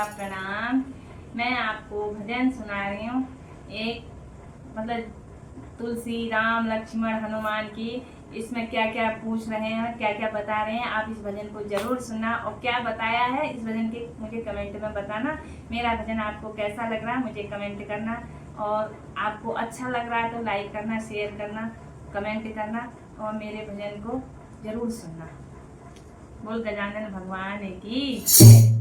आदाब प्रणाम। मैं आपको भजन सुना रही हूँ। एक मतलब तुलसी, राम, लक्ष्मण, हनुमान की। इसमें क्या क्या पूछ रहे हैं, क्या क्या बता रहे हैं, आप इस भजन को जरूर सुनना। और क्या बताया है इस भजन के मुझे कमेंट में बताना। मेरा भजन आपको कैसा लग रहा है मुझे कमेंट करना। और आपको अच्छा लग रहा है तो लाइक करना, शेयर करना, कमेंट करना और मेरे भजन को जरूर सुनना। बोल गजानन भगवान की जय।